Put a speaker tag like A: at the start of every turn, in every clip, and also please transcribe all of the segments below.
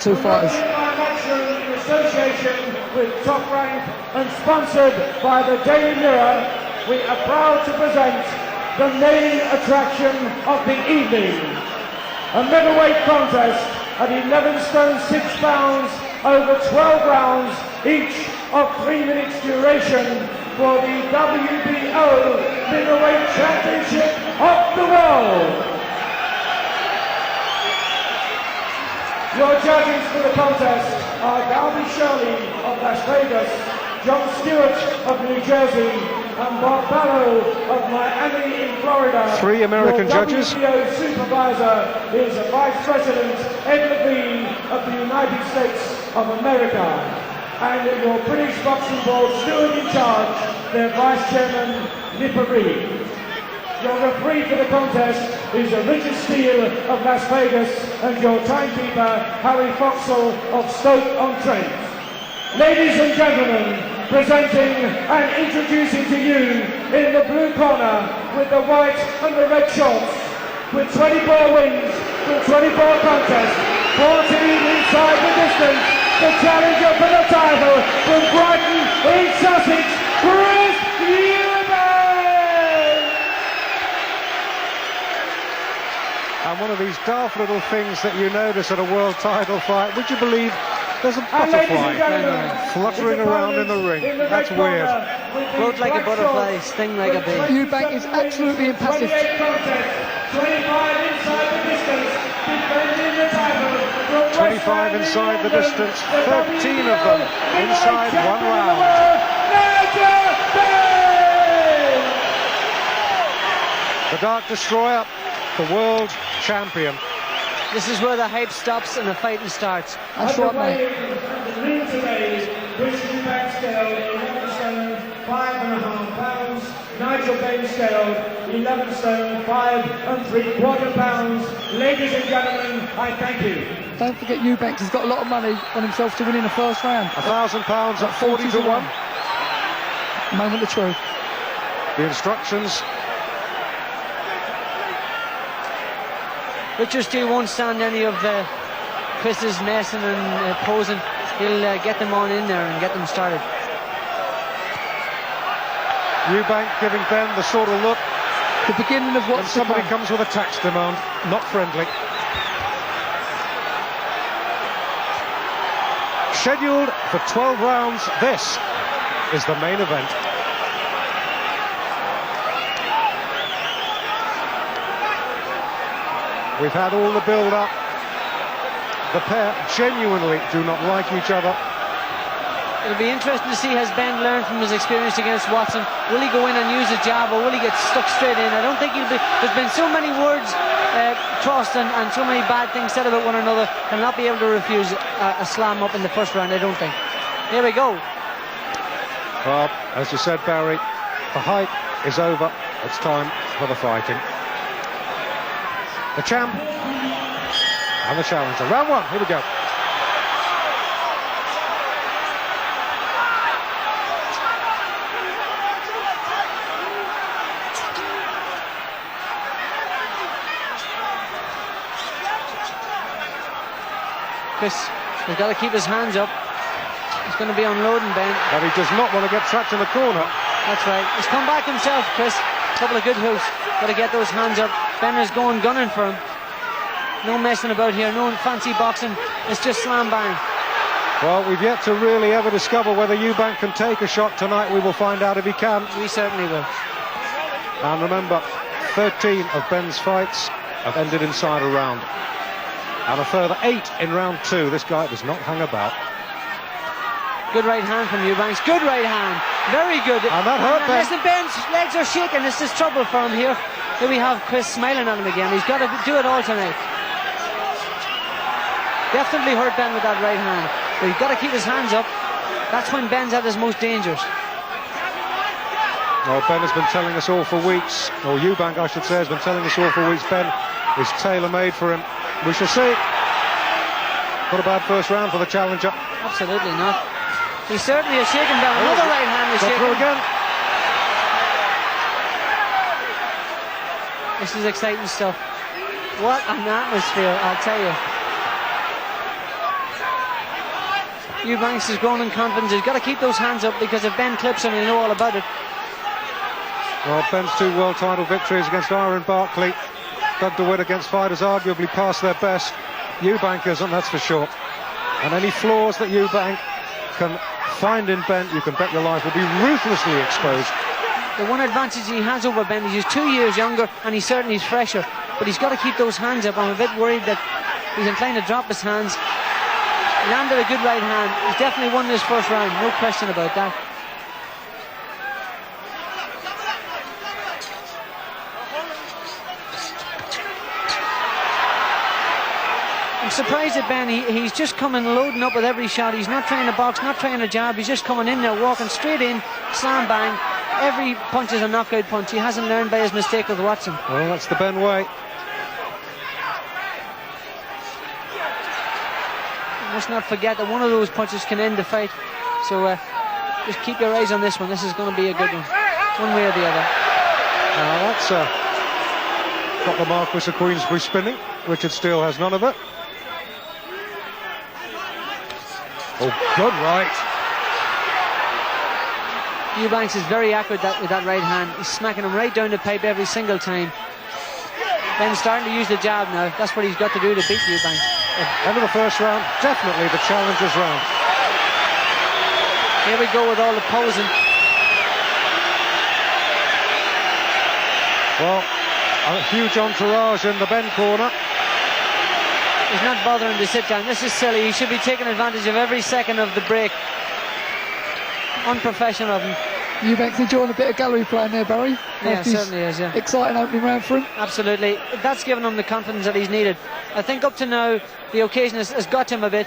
A: two fighters.
B: In association with Top Rank and sponsored by the Daily Mirror, we are proud to present the main attraction of the evening. A middleweight contest at 11 stone 6 pounds over 12 rounds, each of 3 minutes duration, for the WBO Middleweight Championship of the world. Your judges for the contest are Galby Shirley of Las Vegas, John Stewart of New Jersey, and Bob Barrow of Miami in Florida.
C: 3 American judges.
B: WBO supervisor is Vice President Ed Levine of the United States of America. And your British Boxing Board steward in charge, their Vice Chairman, Nipper Reed. Your referee for the contest is Richard Steele of Las Vegas, and your timekeeper, Harry Foxall of Stoke-on-Trent. Ladies and gentlemen, presenting and introducing to you in the blue corner with the white and the red shorts, with 24 wins from 24 contests, 14 inside the distance, the challenger for the title from Brighton in Sussex, Chris Eubank!
C: And one of these daft little things that you notice at a world title fight, would you believe there's a butterfly fluttering around in the ring? That's weird.
D: Float like a butterfly, sting like a bee.
A: Eubank is absolutely impassive.
B: 25 inside the distance, defending the title.
C: 25 inside the distance, 13 of them inside 1 round. The Dark Destroyer, the world champion.
D: This is where the hype stops and the fighting starts.
A: That's right, mate.
B: Nigel Benn scaled 11 stone 5 3/4 pounds. Ladies and gentlemen, I thank you.
A: Don't forget Eubank has got a lot of money on himself to win in the first round.
C: £1,000 at 40 to 1.
A: Moment of truth.
C: The instructions.
D: Richard Steele won't stand any of Chris's messing and posing. He'll get them on in there and get them started.
C: Eubank giving Ben the sort of look
A: The beginning of
C: when
A: what's
C: somebody
A: to come.
C: comes with a tax demand, not friendly. Scheduled for 12 rounds, this is the main event. We've had all the build-up. The pair genuinely do not like each other.
D: It'll be interesting to see, has Ben learned from his experience against Watson? Will he go in and use a jab, or will he get stuck straight in? I don't think he'll be. There's been so many words crossed and so many bad things said about one another. He'll not be able to refuse a slam up in the first round, I don't think. Here we go.
C: Well, as you said, Barry, the hype is over. It's time for the fighting. The champ and the challenger. Round 1, here we go.
D: Chris, he's got to keep his hands up. He's going to be unloading Ben.
C: But he does not want to get trapped in the corner.
D: That's right. He's come back himself, Chris. A couple of good hooks. Got to get those hands up. Ben is going gunning for him. No messing about here. No fancy boxing. It's just slam bang.
C: Well, we've yet to really ever discover whether Eubank can take a shot tonight. We will find out if he can.
D: We certainly will.
C: And remember, 13 of Ben's fights have ended inside a round. And a further 8 in round 2. This guy does not hang about.
D: Good right hand from Eubanks. Good right hand. Very good.
C: And that hurt Ben.
D: Listen, Ben's legs are shaking. This is trouble for him here. Here we have Chris smiling at him again. He's got to do it all tonight. Definitely hurt Ben with that right hand. But he's got to keep his hands up. That's when Ben's at his most dangerous.
C: Well, Ben has been telling us all for weeks, or Eubank, I should say, has been telling us all for weeks. Ben is tailor-made for him. We shall see. Not a bad first round for the challenger.
D: Absolutely not. He certainly is shaking down. Another right hand is shaking.
C: Through again.
D: This is exciting stuff. What an atmosphere, I'll tell you. Eubanks has grown in confidence. He's got to keep those hands up, because if Ben clips him, he'll know all about it.
C: Well, Ben's 2 world title victories against Aaron Barkley, Doug DeWitt against fighters arguably past their best. Eubank isn't, that's for sure. And any flaws that Eubank can find in Ben, you can bet your life will be ruthlessly exposed.
D: The one advantage he has over Ben is he's 2 years younger, and he's certainly fresher. But he's got to keep those hands up. I'm a bit worried that he's inclined to drop his hands. He landed a good right hand. He's definitely won this first round, no question about that. I'm surprised at Ben. He's just coming loading up with every shot. He's not trying to box, not trying to jab. He's just coming in there, walking straight in, slam bang. Every punch is a knockout punch. He hasn't learned by his mistake with Watson.
C: Well, that's the Ben way.
D: Must not forget that one of those punches can end the fight. So just keep your eyes on this one. This is going to be a good one way or the other.
C: Now that's got the Marquis of Queensberry spinning. Richard Steele has none of it. Oh, good right.
D: Eubanks is very accurate with that right hand. He's smacking him right down the pipe every single time. Ben's starting to use the jab now. That's what he's got to do to beat Eubanks.
C: End of the first round, definitely the challenger's round.
D: Here we go with all the posing.
C: Well, a huge entourage in the Ben corner.
D: He's not bothering to sit down. This is silly. He should be taking advantage of every second of the break. Unprofessional of him.
A: Eubanks enjoying a bit of gallery playing there, Barry.
D: Yeah, certainly is, yeah.
A: Exciting opening round for him.
D: Absolutely. That's given him the confidence that he's needed. I think up to now, the occasion has got to him a bit.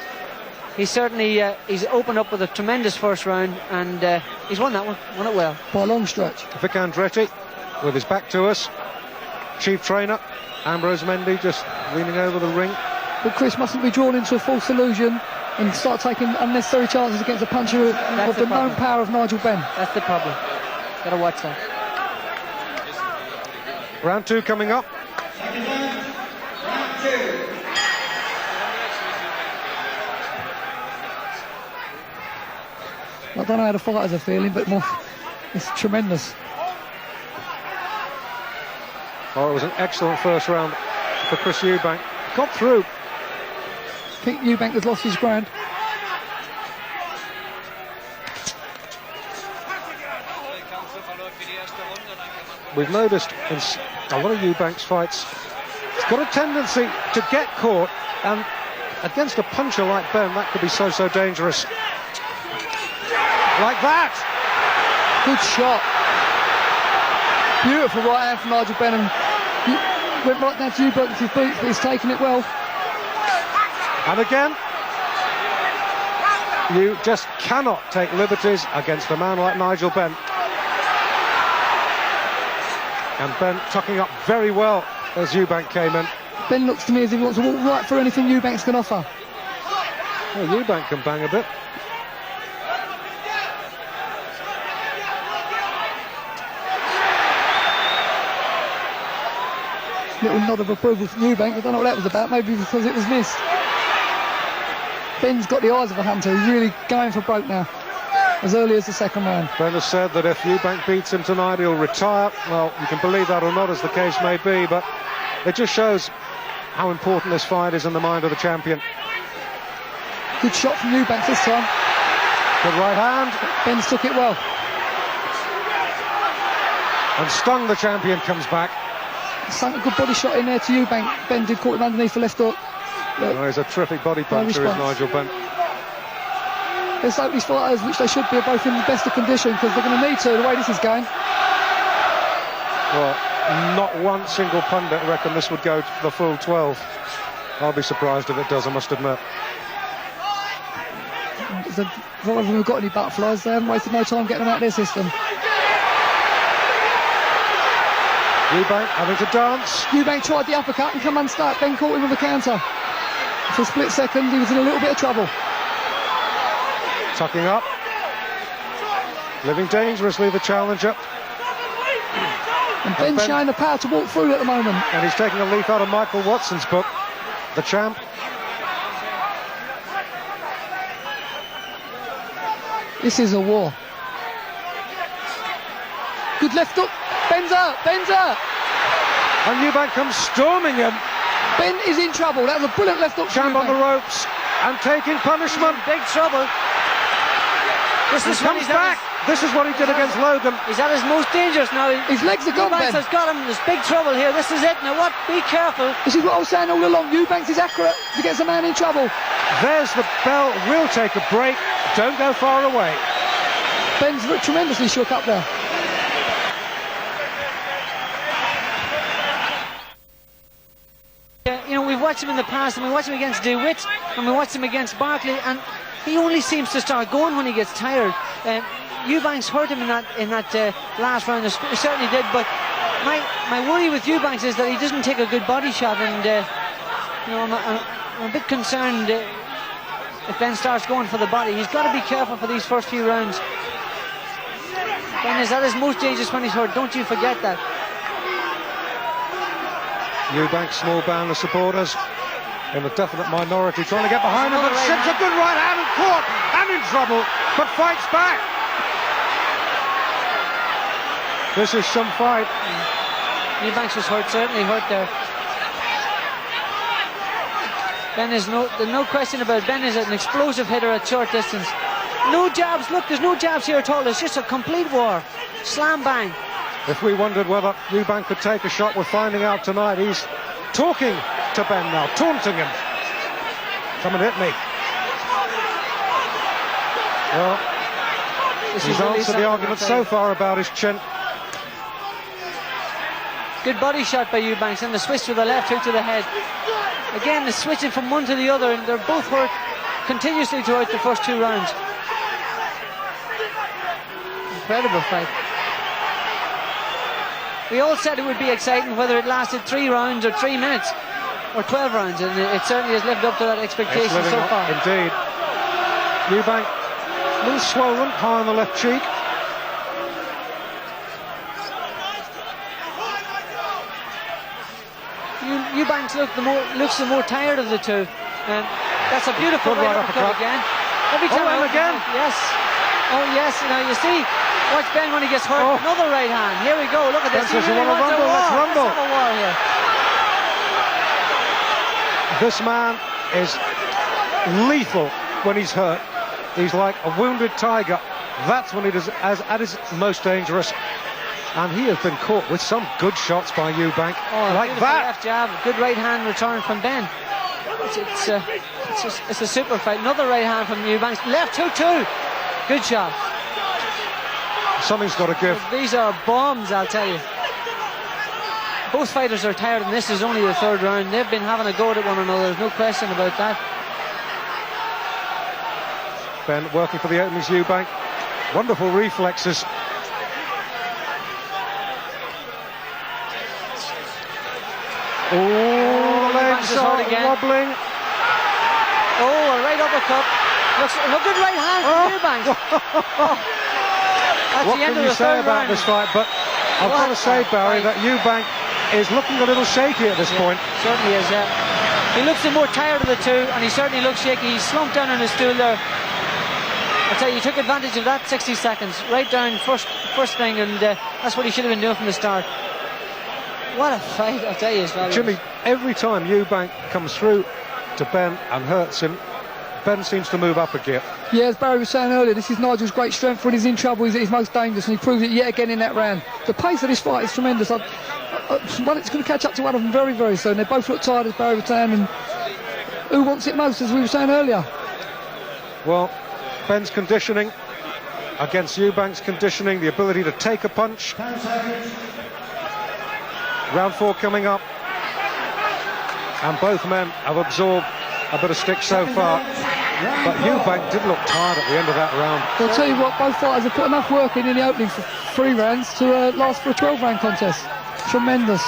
D: He's certainly he's opened up with a tremendous first round, and he's won that one. Won it well.
A: By a long stretch.
C: Vic Andretti, with his back to us. Chief trainer, Ambrose Mendy, just leaning over the ring.
A: But Chris mustn't be drawn into a false illusion and start taking unnecessary chances against a puncher of the known power of Nigel Benn.
D: That's the problem. Got to watch that.
C: Round 2 coming up.
A: I don't know how the fighters are feeling, but it's tremendous.
C: Oh, it was an excellent first round for Chris Eubank. Got through.
A: I think Eubank has lost his ground.
C: We've noticed in a lot of Eubank's fights, he's got a tendency to get caught, and against a puncher like Ben, that could be so dangerous. Like that!
A: Good shot. Beautiful right hand from Nigel Benn, and went right down to Eubank's feet, but he's taking it well.
C: And again, you just cannot take liberties against a man like Nigel Benn. And Ben tucking up very well as Eubank came in.
A: Ben looks to me as if he wants to walk right through anything Eubanks can offer.
C: Well, Eubank can bang a bit.
A: Little nod of approval from Eubank. I don't know what that was about, maybe because it was missed. Ben's got the eyes of a hunter. He's really going for broke now, as early as the second round.
C: Ben has said that if Eubank beats him tonight, he'll retire. Well, you can believe that or not, as the case may be, but it just shows how important this fight is in the mind of the champion.
A: Good shot from Eubank this time.
C: Good right hand.
A: Ben's took it well.
C: And stung the champion, comes back.
A: Sunk a good body shot in there to Eubank. Ben did caught him underneath the left hook.
C: Oh, he's a terrific body puncher, is Nigel Benn.
A: Let's hope these fighters, which they should be, are both in the best of condition, because they're going to need to, the way this is going.
C: Well, not one single pundit reckon this would go to the full 12. I'll be surprised if it does, I must admit.
A: If one of them have got any butterflies, they haven't wasted no time getting them out of their system.
C: Eubank having to dance.
A: Eubank tried the uppercut and come unstuck. Ben caught him with a counter. For a split second, he was in a little bit of trouble.
C: Tucking up. Living dangerously, the challenger.
A: And Ben's showing the power to walk through at the moment.
C: And he's taking a leaf out of Michael Watson's book, the champ.
A: This is a war. Good left hook. Ben's out.
C: And Eubank comes storming him.
A: Ben is in trouble. That was a brilliant left hook.
C: Champ on the ropes and taking punishment.
D: Big trouble. This is
C: Comes back. This is what he did against Logan.
D: He's at his most dangerous now.
A: His legs are gone,
D: Eubanks
A: Ben.
D: has got him. There's big trouble here. This is it. Now what? Be careful.
A: This is what I was saying all along. Eubanks is accurate to get the man in trouble.
C: There's the bell. We'll take a break. Don't go far away.
A: Ben's tremendously shook up there.
D: You know, we've watched him in the past, and we watched him against DeWitt, and we watched him against Barkley, and he only seems to start going when he gets tired. Eubanks hurt him in that last round. He certainly did, but my worry with Eubanks is that he doesn't take a good body shot, and you know, I'm a bit concerned if Ben starts going for the body. He's got to be careful for these first few rounds. Ben is at his most dangerous when he's hurt. Don't you forget that.
C: Eubank, small band of supporters in a definite minority, trying to get behind him, but Sims a good right hand and caught and in trouble, but fights back. This is some fight.
D: Eubanks was hurt, certainly hurt there. Ben is there's no question about it. Ben is an explosive hitter at short distance. No jabs, look, there's no jabs here at all. It's just a complete war. Slam bang.
C: If we wondered whether Eubank could take a shot, we're finding out tonight. He's talking to Ben now, taunting him. Come and hit me. Well, he's answered the argument so far about his chin.
D: Good body shot by Eubanks, and the switch with the left hook to the head. Again, the switching from one to the other, and they're both hurt continuously throughout the first 2 rounds. Incredible fight. We all said it would be exciting whether it lasted 3 rounds or 3 minutes or 12 rounds, and it certainly has lived up to that expectation so far.
C: Indeed. Eubank, a little swollen, high on the left cheek.
D: Eubanks looks the more tired of the two, and that's a beautiful right uppercut again. Every time
C: and again.
D: Yes. Oh yes. Now you see, watch Ben when he gets hurt. Another right hand. Here we go. Look at this.
C: He really wants a war. Let's rumble.
D: Let's have a war here.
C: This man is lethal when he's hurt. He's like a wounded tiger. That's when he is at his most dangerous. And he has been caught with some good shots by Eubank. Like that.
D: Left jab, good right hand return from Ben. It's a super fight. Another right hand from Eubanks. Left hook too. Good shot.
C: Something's got to give.
D: These are bombs, I'll tell you. Both fighters are tired, and this is only the 3rd round. They've been having a go at one another. There's no question about that.
C: Ben working for the openings. Eubank. Wonderful reflexes. Oh, the legs are wobbling.
D: Oh, a right uppercut. Looks a good right hand from Eubanks.
C: What can you say about this fight? But I've got to say, Barry, that Eubank is looking a little shaky at this point.
D: Certainly is, yeah. He looks the more tired of the two, and he certainly looks shaky. He slumped down on his stool there. I'll tell you, he took advantage of that 60 seconds. Right down first thing, and that's what he should have been doing from the start. What a fight, I'll tell you.
C: Jimmy, every time Eubank comes through to Ben and hurts him, Ben seems to move up a gear.
A: Yeah, as Barry was saying earlier, this is Nigel's great strength. When he's in trouble, he's at his most dangerous, and he proves it yet again in that round. The pace of this fight is tremendous. One, it's going to catch up to one of them very, very soon. They both look tired, as Barry was saying, and who wants it most, as we were saying earlier?
C: Well, Ben's conditioning against Eubank's conditioning, the ability to take a punch. Round 4 coming up, and both men have absorbed a bit of stick so far, but Eubank did look tired at the end of that round.
A: I'll tell you what, both fighters have put enough work in the opening for 3 rounds to last for a 12-round contest. Tremendous. A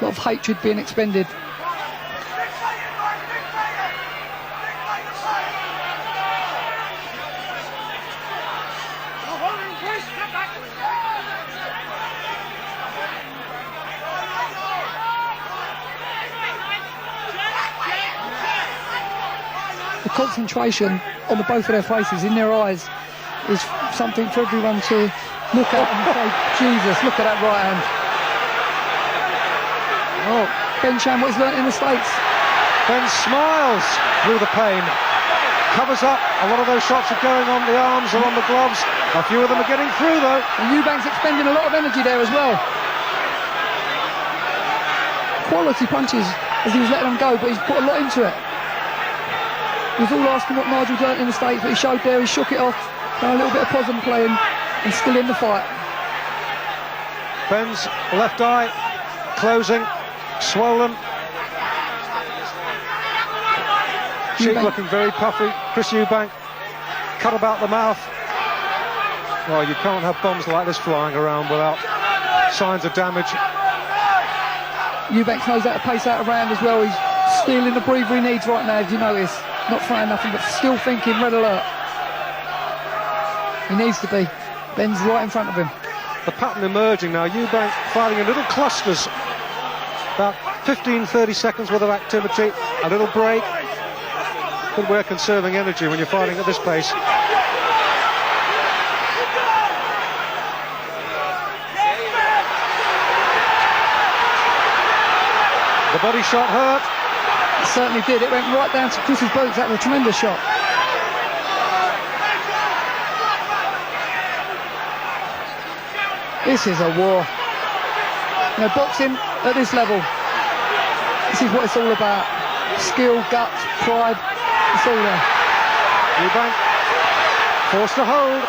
A: lot of hatred being expended. the concentration on the both of their faces, in their eyes, is something for everyone to look at and say, Jesus, look at that right hand. Oh, Ben Chan, what he's learnt in the States.
C: Ben smiles through the pain, covers up. A lot of those shots are going on the arms or on the gloves. A few of them are getting through though.
A: And Eubank's expending a lot of energy there as well. Quality punches as he was letting them go, but he's put a lot into it. He was all asking what Nigel learnt in the States, but he showed there, he shook it off, done a little bit of possum playing, and still in the fight.
C: Ben's left eye closing, swollen. Cheek looking very puffy. Chris Eubank cut about the mouth. Well, you can't have bombs like this flying around without signs of damage.
A: Eubank knows how to pace out around as well. He's stealing the breather he needs right now, if you notice. Not throwing nothing, but still thinking, red alert. He needs to be. Ben's right in front of him.
C: The pattern emerging now. Eubank firing in little clusters. About 15-30 seconds worth of activity. A little break. Good way of conserving energy when you're fighting at this pace. The body shot hurt.
A: It certainly did. It went right down to Chris's boots. That was a tremendous shot. This is a war. You know, boxing at this level, this is what it's all about. Skill, guts, pride, it's all there.
C: Eubank forced to hold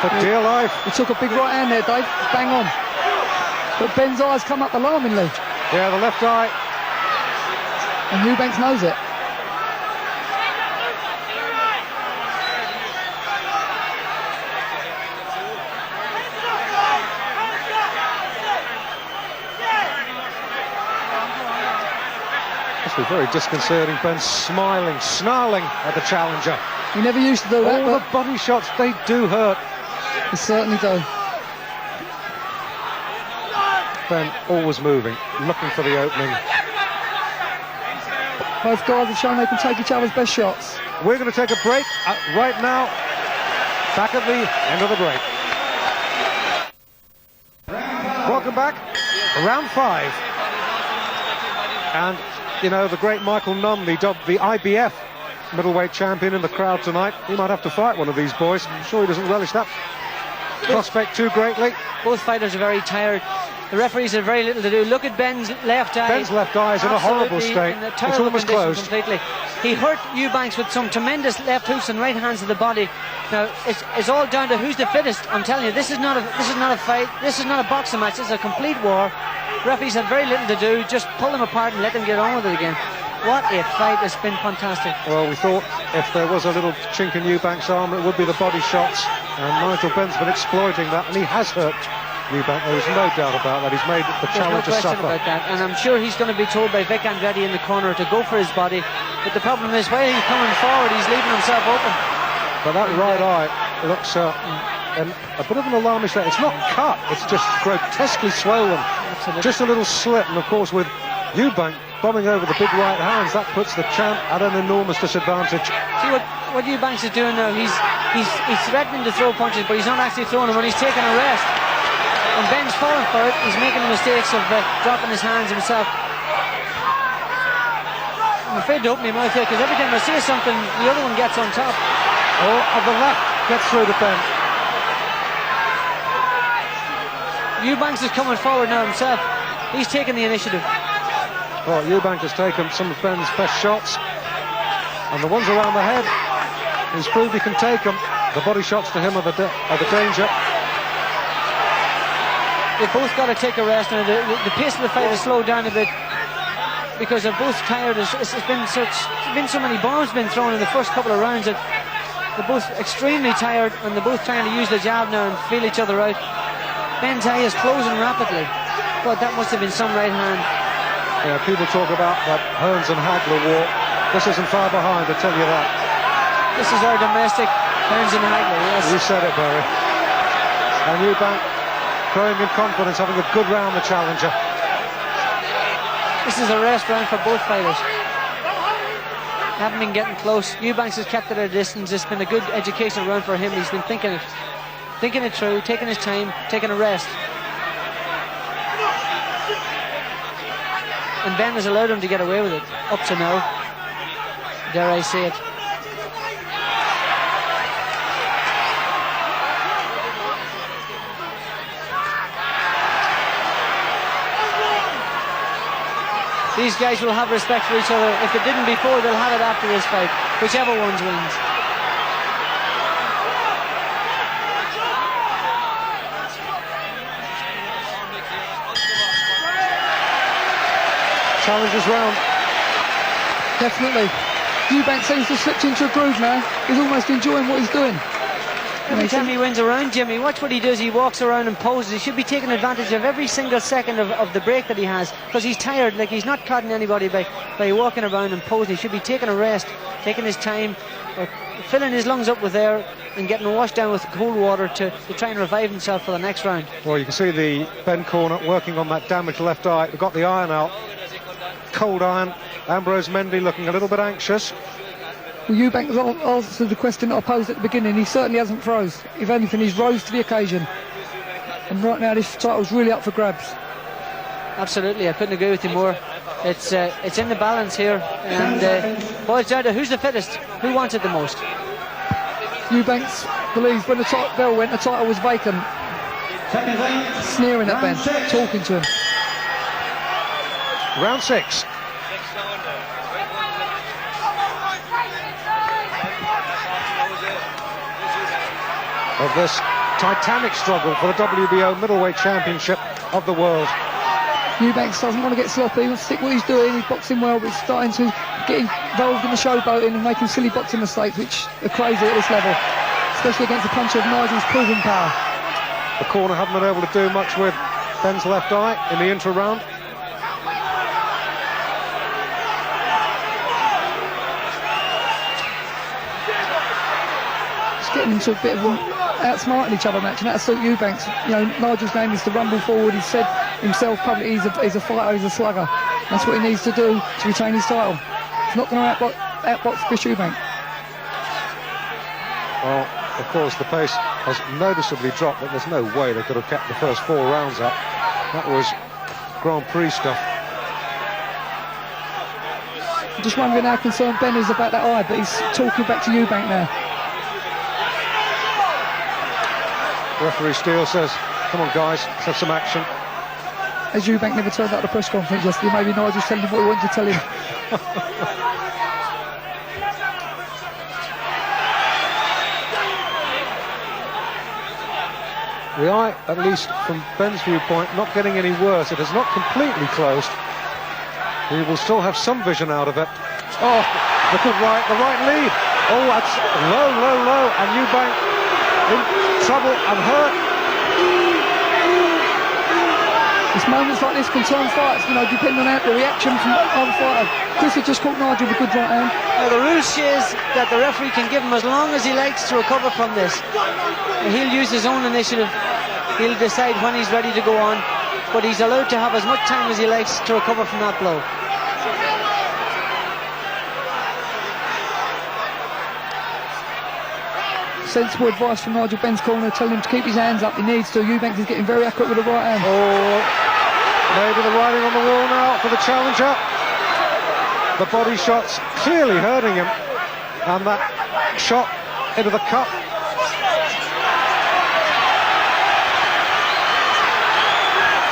C: for dear life.
A: He took a big right hand there, Dave. Bang on. But Ben's eyes come up alarmingly.
C: Yeah, the left eye.
A: And Eubank knows it.
C: Must be very disconcerting. Ben smiling, snarling at the challenger.
A: He never used to do that.
C: All the body shots, they do hurt.
A: He certainly do.
C: Ben always moving, looking for the opening.
A: Both guys have shown they can take each other's best shots.
C: We're going to take a break right now. Back at the end of the break. Welcome back. Round 5. And, you know, the great Michael Nunn, the IBF middleweight champion in the crowd tonight. He might have to fight one of these boys. I'm sure he doesn't relish that prospect too greatly.
D: Both fighters are very tired. The referees have very little to do. Look at Ben's left eye.
C: Ben's left eye is in a horrible state. It's almost closed.
D: Completely. He hurt Eubanks with some tremendous left hooks and right hands to the body. Now it's all down to who's the fittest. I'm telling you, this is not a fight. This is not a boxing match. This is a complete war. Referees have very little to do. Just pull them apart and let them get on with it again. What a fight! It's been fantastic.
C: Well, we thought if there was a little chink in Eubank's arm, it would be the body shots. And Nigel Benn's been exploiting that, and he has hurt Eubank. There's no doubt about that. He's made the challenger suffer.
D: About that. And I'm sure he's going to be told by Vic Andretti in the corner to go for his body. But the problem is, while he's coming forward, he's leaving himself open.
C: But that right eye looks a bit of an alarming state. It's not cut, it's just grotesquely swollen.
D: Absolutely.
C: Just a little slit, and of course with Eubank bombing over the big right hands, that puts the champ at an enormous disadvantage.
D: See what Eubanks is doing now, he's threatening to throw punches, but he's not actually throwing them when he's taking a rest. And Ben's falling for it. He's making the mistakes of dropping his hands himself. I'm afraid to open my mouth here, because every time I say something, the other one gets on top.
C: Oh, of the left gets through to Ben.
D: Eubanks is coming forward now himself. He's taking the initiative.
C: Well, Eubank has taken some of Ben's best shots, and the ones around the head, he's proved he can take them. The body shots to him are the danger.
D: They've both got to take a rest now. The pace of the fight has slowed down a bit because they're both tired. It's been so many bombs been thrown in the first couple of rounds that they're both extremely tired, and they're both trying to use the jab now and feel each other out. Ben's eye is closing rapidly. God, that must have been some right hand.
C: Yeah, people talk about that Hearns and Hagler war. This isn't far behind, I tell you that.
D: This is our domestic Hearns and Hagler, yes.
C: You said it, Barry. And Eubank growing in confidence, having a good round, the challenger.
D: This is a rest round for both fighters. haven't been getting close. Eubanks has kept it at a distance. It's been a good educational round for him. He's been thinking it through, taking his time, taking a rest. And Ben has allowed him to get away with it up to now. Dare I say it. These guys will have respect for each other. If they didn't before, they'll have it after this fight. Whichever one wins.
C: Challenges round.
A: Definitely. Eubank seems to have slipped into a groove now. He's almost enjoying what he's doing.
D: Every time he wins a round, Jimmy, watch what he does. He walks around and poses. He should be taking advantage of every single second of the break that he has, because he's tired. Like, he's not cutting anybody by walking around and posing. He should be taking a rest, taking his time, or filling his lungs up with air and getting washed down with cold water to try and revive himself for the next round.
C: Well, you can see the Ben corner working on that damaged left eye. They've got the iron out. Cold iron. Ambrose Mendy looking a little bit anxious.
A: Well, Eubank has answered the question that I posed at the beginning. He certainly hasn't froze. If anything, he's rose to the occasion. And right now, this title's really up for grabs.
D: Absolutely, I couldn't agree with you more. It's in the balance here, and boys down to who's the fittest, who wants it the most.
A: Eubanks believes when the bell went, the title was vacant. Sneering at Ben, talking to him.
C: Round 6. Of this titanic struggle for the WBO Middleweight Championship of the world.
A: Eubanks doesn't want to get sloppy. He wants to stick what he's doing. He's boxing well, but he's starting to get involved in the showboating and making silly boxing mistakes, which are crazy at this level, especially against the puncher of Nigel's proven power.
C: The corner haven't been able to do much with Ben's left eye in the intra round.
A: It's getting into a bit of outsmarting each other match, and that'll suit Eubanks. You know, Nigel's name is to rumble forward. He's said himself publicly he's a fighter, he's a slugger. That's what he needs to do to retain his title. He's not going to outbox Chris Eubank.
C: Well, of course, the pace has noticeably dropped, but there's no way they could have kept the first 4 rounds up. That was Grand Prix stuff.
A: I'm just wondering how concerned Ben is about that eye, but he's talking back to Eubank now.
C: Referee Steele says, come on guys, let's have some action.
A: As Eubank never turned up at the press conference yesterday, maybe Nigel's telling him what he wanted to tell him.
C: The eye, at least from Ben's viewpoint, not getting any worse. It is not completely closed. He will still have some vision out of it. Oh, look at the right lead. Oh, that's low, and Eubank in trouble and hurt.
A: It's moments like this can turn fights, you know, depending on the reaction from other fighter. Chris had just caught Nigel with a good right hand.
D: Now the rule says that the referee can give him as long as he likes to recover from this. And he'll use his own initiative. He'll decide when he's ready to go on, but he's allowed to have as much time as he likes to recover from that blow.
A: Sensible advice from Nigel Benn's corner, telling him to keep his hands up. He needs to. Eubank is getting very accurate with the right hand.
C: Oh, maybe the writing on the wall now for the challenger. The body shots clearly hurting him, and that shot into the cup.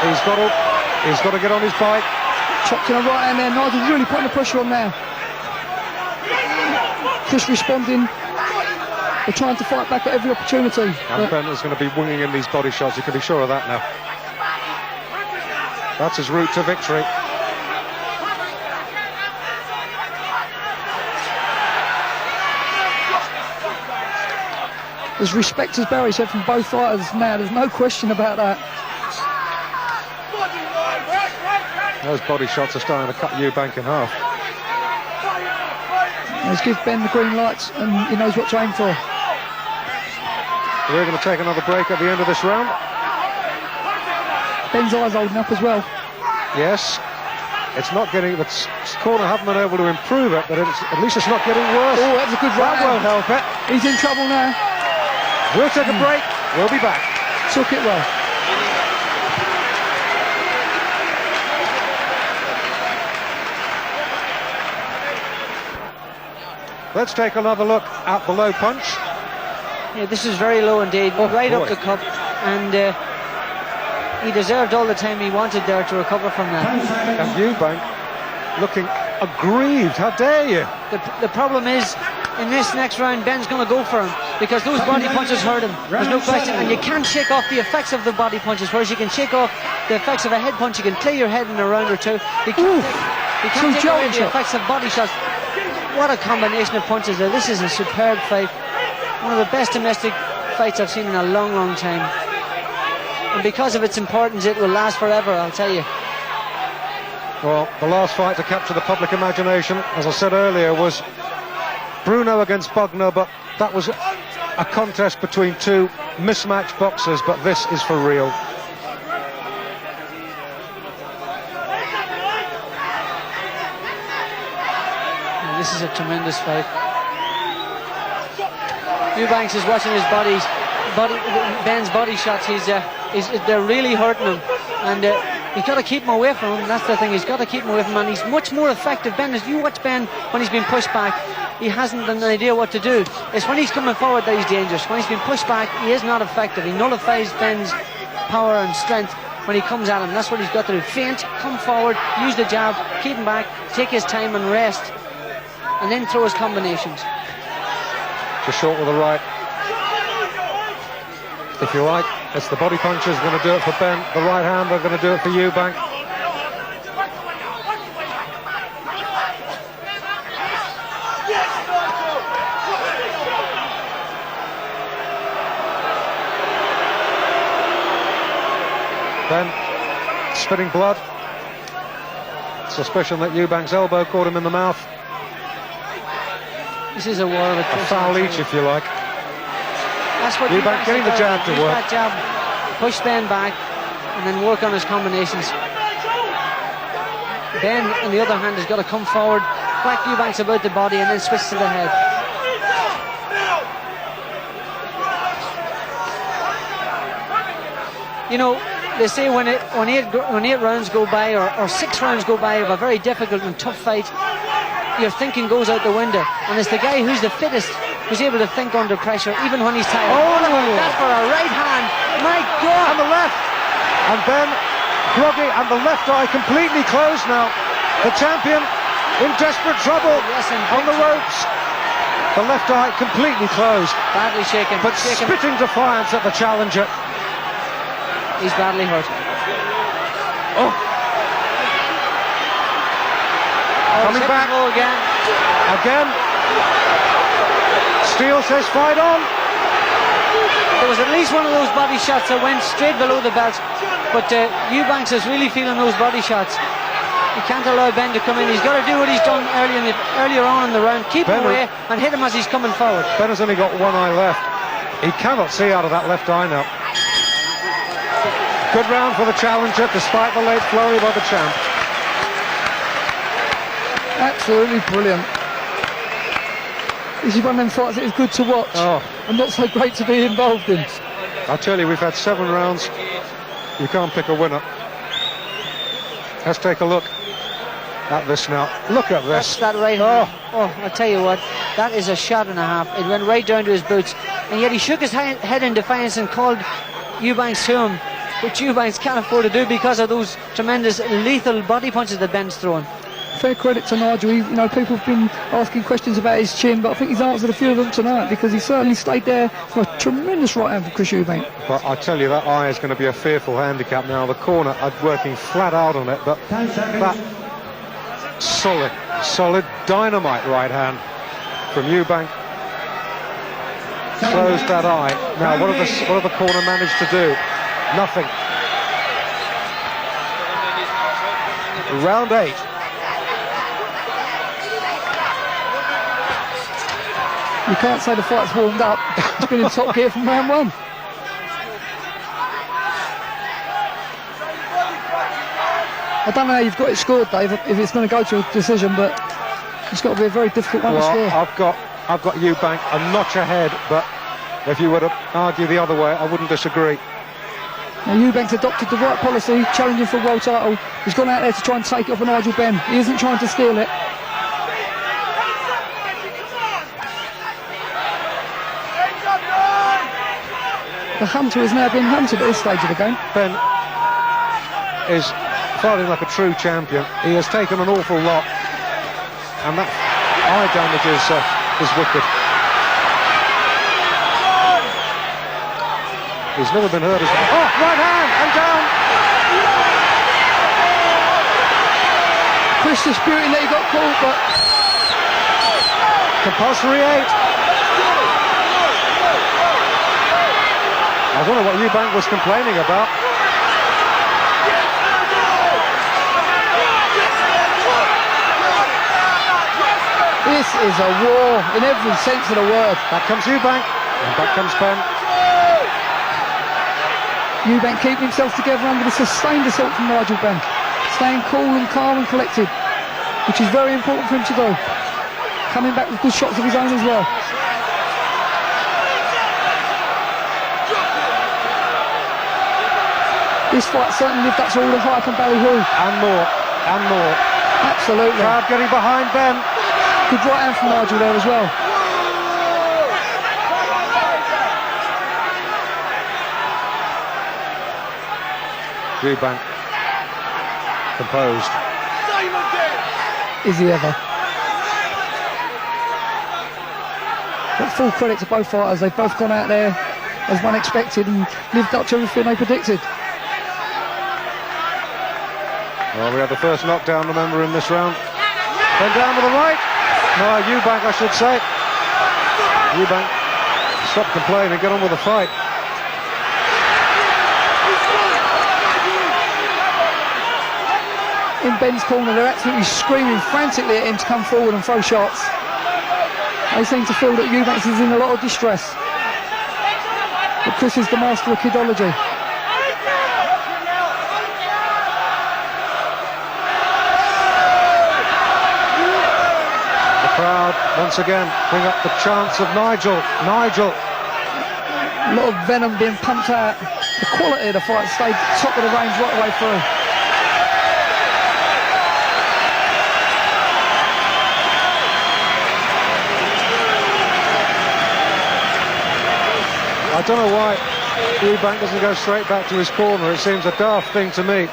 C: He's got to get on his bike.
A: Chopped in a right hand there. Nigel's really putting the pressure on now. Chris responding. They're trying to fight back at every opportunity.
C: And Ben is going to be winging in these body shots, you can be sure of that now. That's his route to victory.
A: There's respect, as Barry said, from both fighters now. There's no question about that.
C: Those body shots are starting to cut Eubank in half.
A: Let's give Ben the green lights, and he knows what to aim for.
C: We're going to take another break at the end of this round.
A: Ben's eyes holding up as well.
C: Yes. It's not getting, the corner haven't been able to improve it, but at least it's not getting worse.
A: Oh, that's a good right
C: That won't
A: hand.
C: help it.
A: He's in trouble now.
C: We'll take a break. We'll be back.
A: Took it well.
C: Let's take another look at the low punch.
D: Yeah, this is very low indeed, right
C: boy.
D: up the cup, and he deserved all the time he wanted there to recover from that.
C: And Eubank looking aggrieved. How dare you?
D: The problem is, in this next round, Ben's going to go for him, because those body punches hurt him. There's no question, and you can't shake off the effects of the body punches, whereas you can shake off the effects of a head punch. You can clear your head in a round or two. You can't take away the effects of body shots. What a combination of punches there. This is a superb fight. One of the best domestic fights I've seen in a long, long time. And because of its importance, it will last forever, I'll tell you.
C: Well, the last fight to capture the public imagination, as I said earlier, was Bruno against Bugner, but that was a contest between two mismatched boxers, but this is for real.
D: This is a tremendous fight. Eubanks is watching his Ben's body shots. They're really hurting him, and he's got to keep him away from him. That's the thing. He's got to keep him away from him, and he's much more effective. Ben, as you watch Ben when he's been pushed back, he hasn't an idea what to do. It's when he's coming forward that he's dangerous. When he's been pushed back, he is not effective. He nullifies Ben's power and strength when he comes at him. That's what he's got to do. Feint, come forward, use the jab, keep him back, take his time and rest, and then throw his combinations.
C: Just short with the right. If you like, it's the body punches going to do it for Ben. The right hand are going to do it for Eubank. Ben spitting blood. Suspicion that Eubank's elbow caught him in the mouth.
D: This is a war of attrition.
C: A foul each, if you like.
D: That's what
C: Eubank getting the jab to work.
D: That jab, push Ben back, and then work on his combinations. Ben, on the other hand, has got to come forward, whack Eubanks about the body, and then switch to the head. You know, they say when eight rounds go by, or 6 rounds go by of a very difficult and tough fight, your thinking goes out the window, and it's the guy who's the fittest who's able to think under pressure, even when he's tired.
C: Oh,
D: what about that for a right hand? My God!
C: And the left, and Ben groggy, and the left eye completely closed now. The champion in desperate trouble.
D: Yes,
C: on the ropes. The left eye completely closed,
D: badly shaken,
C: but spitting defiance at the challenger.
D: He's badly hurt.
C: Oh. Coming back again. Steele says fight on.
D: There was at least one of those body shots that went straight below the belt, but Eubanks is really feeling those body shots. He can't allow Ben to come in. He's got to do what he's done earlier on in the round. Keep him away and hit him as he's coming forward.
C: Ben has only got one eye left. He cannot see out of that left eye now. Good round for the challenger, despite the late flurry by the champ.
A: Absolutely brilliant. This is one of them fights that is good to watch and not so great to be involved in.
C: I tell you, we've had 7 rounds. You can't pick a winner. Let's take a look at this now. Look at this.
D: That's that right hand. Oh, I tell you what, that is a shot and a half. It went right down to his boots, and yet he shook his head in defiance and called Eubanks to him, which Eubanks can't afford to do because of those tremendous lethal body punches that Ben's throwing.
A: Fair credit to Nigel. People have been asking questions about his chin, but I think he's answered a few of them tonight, because he certainly stayed there for a tremendous right hand for Chris Eubank.
C: But I tell you, that eye is going to be a fearful handicap now. The corner are working flat out on it, but that solid dynamite right hand from Eubank closed that eye. Now, what have the corner managed to do? Nothing. Round 8.
A: You can't say the fight's warmed up. It's been in top gear from round 1. I don't know how you've got it scored, Dave, if it's going to go to a decision, but it's got to be a very difficult one to score.
C: I've got Eubank a notch ahead, but if you were to argue the other way, I wouldn't disagree.
A: Now Eubank's adopted the right policy, challenging for a world title. He's gone out there to try and take it off of Nigel Benn. He isn't trying to steal it. The hunter is now being hunted at this stage of the game.
C: Benn is fighting like a true champion. He has taken an awful lot, and that eye damage is wicked. He's never been hurt as well. Oh, right hand and down.
A: Chris disputing that he got caught, but
C: compulsory 8. I don't know what Eubank was complaining about.
A: This is a war in every sense of the word.
C: Back comes Eubank, and back comes Benn.
A: Eubank keeping himself together under the sustained assault from Nigel Benn. Staying cool and calm and collected, which is very important for him to do. Coming back with good shots of his own as well. This fight certainly lived up to all the hype and ballyhoo.
C: And more, and more.
A: Absolutely.
C: Crowd getting behind Benn.
A: Good right hand from Nigel there as well.
C: Eubank composed.
A: Is he ever? But full credit to both fighters. They've both gone out there as one expected and lived up to everything they predicted.
C: Well, we had the first knockdown, remember, in this round. Then down to the right. No, Eubank, I should say. Eubank, stop complaining, get on with the fight.
A: In Benn's corner, they're absolutely screaming frantically at him to come forward and throw shots. They seem to feel that Eubank is in a lot of distress. But Chris is the master of kidology.
C: The crowd, once again, bring up the chants of Nigel. Nigel.
A: A lot of venom being pumped out. The quality of the fight stayed top of the range right the way through.
C: I don't know why Eubank doesn't go straight back to his corner. It seems a daft thing to me.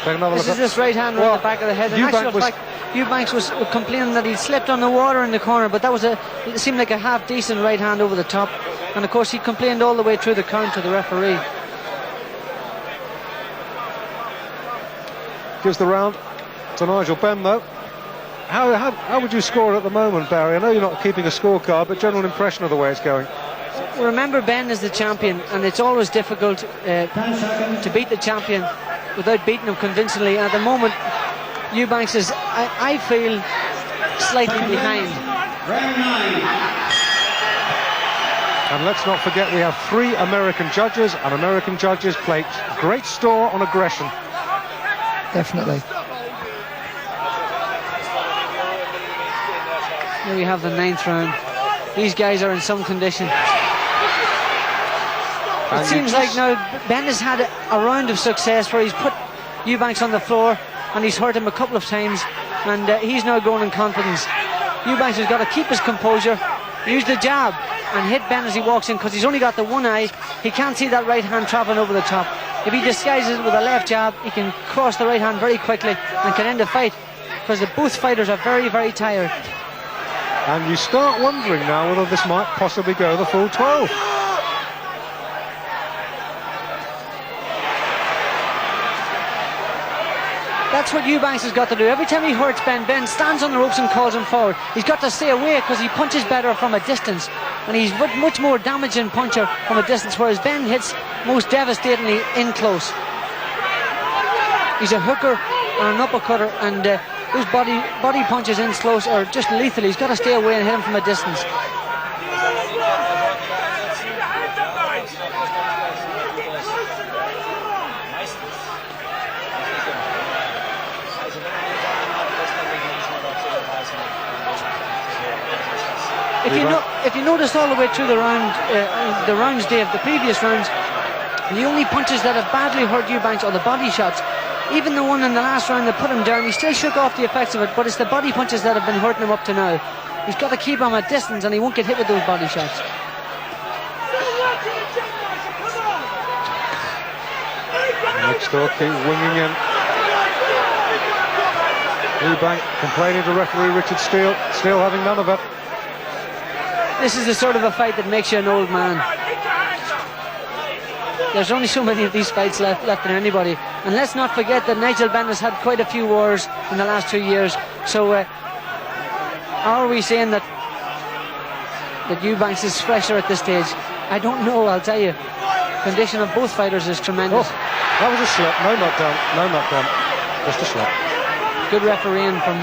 C: Take another
D: This
C: look
D: is this right hand around the back of the head. Eubank was complaining that he'd slipped on the water in the corner, but that was it seemed like a half decent right hand over the top. And of course he complained all the way through the count to the referee.
C: Gives the round to Nigel Benn, though. How would you score it at the moment, Barry? I know you're not keeping a scorecard, but general impression of the way it's going.
D: Well, remember, Benn is the champion, and it's always difficult to beat the champion without beating him convincingly. And at the moment, Eubanks is, I feel, slightly behind.
C: And let's not forget we have 3 American judges, and American judges place great store on aggression.
A: Definitely.
D: Here we have the 9th round. These guys are in some condition. It seems like now Benn has had a round of success where he's put Eubanks on the floor and he's hurt him a couple of times, and he's now growing in confidence. Eubanks has got to keep his composure, use the jab and hit Benn as he walks in, because he's only got the one eye. He can't see that right hand travelling over the top. If he disguises it with a left jab, he can cross the right hand very quickly and can end the fight, because both fighters are very, very tired.
C: And you start wondering now whether this might possibly go the full 12.
D: That's what Eubanks has got to do. Every time he hurts Benn, Benn stands on the ropes and calls him forward. He's got to stay away because he punches better from a distance, and he's much more damaging puncher from a distance, whereas Benn hits most devastatingly in close. He's a hooker and an uppercutter, and those body punches in close are just lethal. He's got to stay away and hit him from a distance. If you noticed all the way through the rounds, Dave, the previous rounds, the only punches that have badly hurt Eubank are the body shots. Even the one in the last round that put him down, he still shook off the effects of it, but it's the body punches that have been hurting him up to now. He's got to keep him at distance and he won't get hit with those body shots.
C: Next door, keep winging in. Eubank complaining to referee Richard Steele, still having none of it.
D: This is the sort of a fight that makes you an old man. There's only so many of these fights left in anybody. And let's not forget that Nigel Benn has had quite a few wars in the last 2 years. So are we saying that Eubanks is fresher at this stage? I don't know, I'll tell you. Condition of both fighters is tremendous.
C: Oh, that was a slip. No, not done. No, not done. Just a slip.
D: Good refereeing from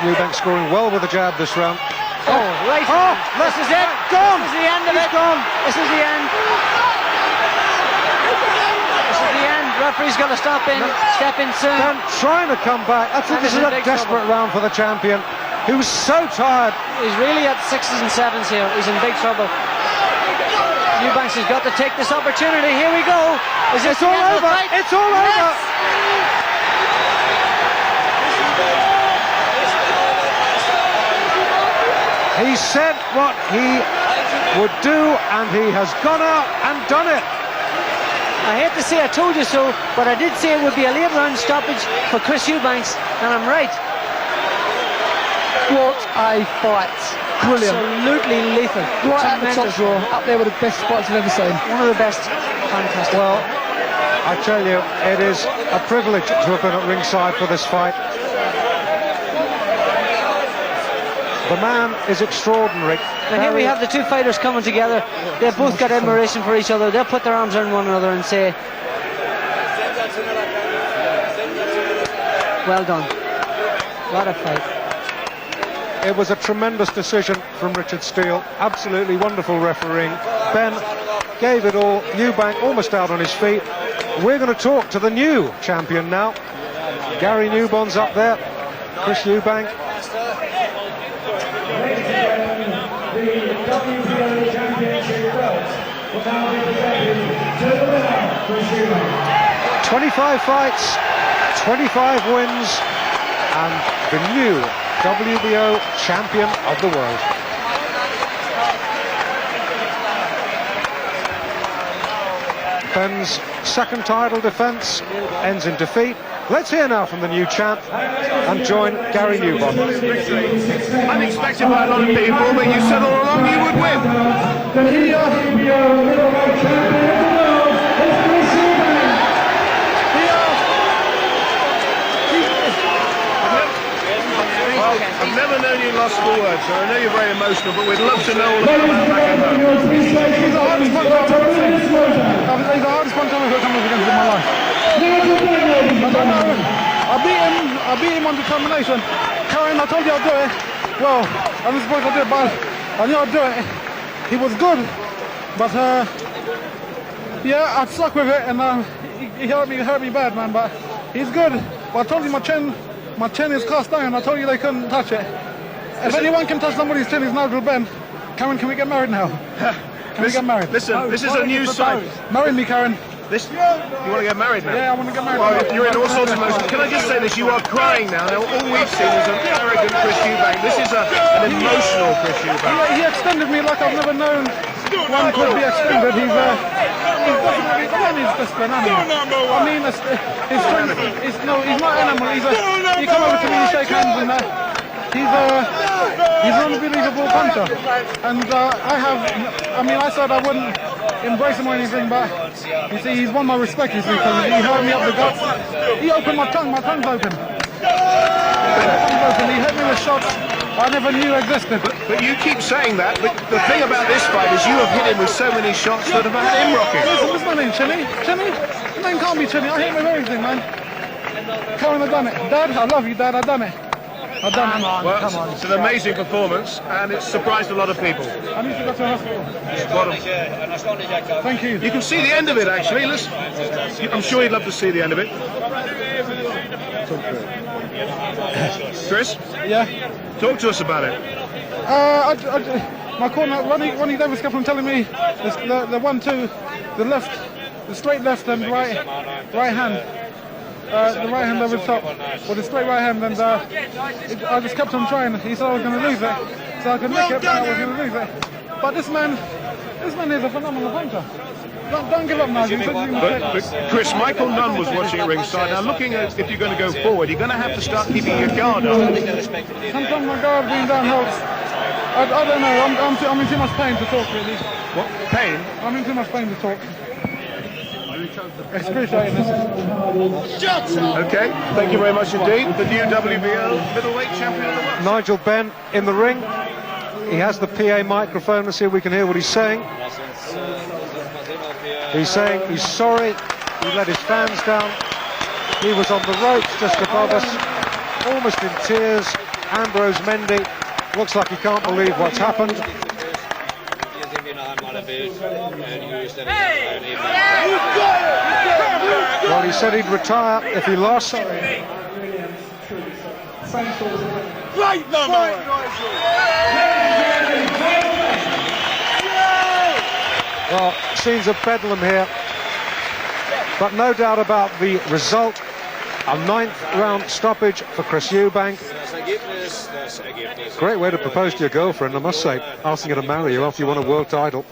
C: Eubank scoring well with the jab this round.
D: Oh, right.
C: Oh,
D: this is it.
C: Gone.
D: This is the end of it.
C: Gone.
D: This is the end. This is the end. Referee's got to step in soon.
C: Then trying to come back. I think this is a desperate round for the champion, who's so tired.
D: He's really at 6s and 7s here. He's in big trouble. Eubanks has got to take this opportunity. Here we go.
C: It's all over. It's all over. He said what he would do, and he has gone out and done it.
D: I hate to say I told you so, but I did say it would be a late round stoppage for Chris Eubanks, and I'm right.
A: What a fight. Brilliant.
D: Absolutely lethal.
A: Right at the top drawer, up there with the best fights I've ever seen.
D: One of the best. Fantastic.
C: Well, I tell you, it is a privilege to have been at ringside for this fight. The man is extraordinary.
D: And here we have the two fighters coming together. They've both got admiration for each other. They'll put their arms around one another and say, well done. What a fight.
C: It was a tremendous decision from Richard Steele. Absolutely wonderful refereeing. Ben gave it all. Eubank almost out on his feet. We're going to talk to the new champion now. Gary Newbon's up there. Chris Eubank.
B: The WBO Championship belt will now be presented to the winner, Chris Eubank.
C: 25 fights, 25 wins, and the new WBO champion of the world. Benn's second title defence ends in defeat. Let's hear now from the new champ and join Gary Newbon.
E: Unexpected by a lot of people, but you said all along you would win.
B: The new WBO Middleweight Champion of the world is Chris Eubank.
E: Well, I've never known you lost for words, so I know you're very emotional, but we'd love to know all about that back at home.
B: He's the hardest punch I've ever come up against in my life.
F: I beat him on determination. Karen, I told you I'd do it. Well, I was supposed to do it, but I knew I'd do it. He was good, but yeah, I stuck with it, and he hurt me bad, man. But he's good. But I told you my chin is cast iron. I told you they couldn't touch it. If anyone can touch somebody's chin, it's Nigel Benn. Karen, can we get married now? Can we get married?
E: Listen, this is a new side.
F: Marry me, Karen.
E: You want to get married now?
F: Yeah, I want to get married.
E: Well, you're in all sorts of emotions. Can I just say this? You are crying now. Now, all we've seen is an arrogant Chris Eubank. This is an emotional Chris Eubank.
F: He extended me like I've never known one could be extended. He's definitely the man is just an animal. I mean, his strength is he's not an animal. You come over to me, you shake hands, and he's an unbelievable puncher. And I said I wouldn't embrace him or anything, but you see, he's won my respect, you see, because he held me up the guts. He opened my tongue's open. He hit me with shots I never knew existed.
E: But you keep saying that, but the thing about this fight is you have hit him with so many shots that have had him rocking.
F: Listen, what's my name, Chinny? Chinny? His name can't be Chinny, I hit him with everything, man. Karen, I've done it. Dad, I love you, Dad, I've done it. Come on.
E: It's an amazing performance, and it's surprised a lot of people.
F: I need to go to the hospital. Thank you.
E: You can see the end of it, actually. Listen, I'm sure you'd love to see the end of it. Chris?
F: Yeah.
E: Talk to us about it.
F: My corner, Ronnie Davis kept on telling me the 1-2, the left, the straight left and right hand. The right hand over the top, with the straight right hand, and I just kept on trying. He said I was going to lose it, so I could nick it, but I was going to lose it. But this man is a phenomenal puncher. Don't give up, Nigel.
E: But Chris, Michael Nunn was watching at ringside. Now, looking at if you're going to go forward, you're going to have to start keeping your guard up.
F: Sometimes my guard being down helps. I don't know. I'm in too much pain to talk, really.
E: What? Pain?
F: I'm in too much pain to talk. Excruciating.
E: Okay, thank you very much indeed. The new WBO Middleweight Champion of the world.
C: Nigel Benn in the ring. He has the PA microphone. Let's see if we can hear what he's saying. He's saying he's sorry. He let his fans down. He was on the ropes just above us, almost in tears. Ambrose Mendy looks like he can't believe what's happened. Well, he said he'd retire if he lost. Well, scenes of bedlam here, but no doubt about the result. A 9th round stoppage for Chris Eubank. Great way to propose to your girlfriend, I must say, asking her to marry you after you won a world title.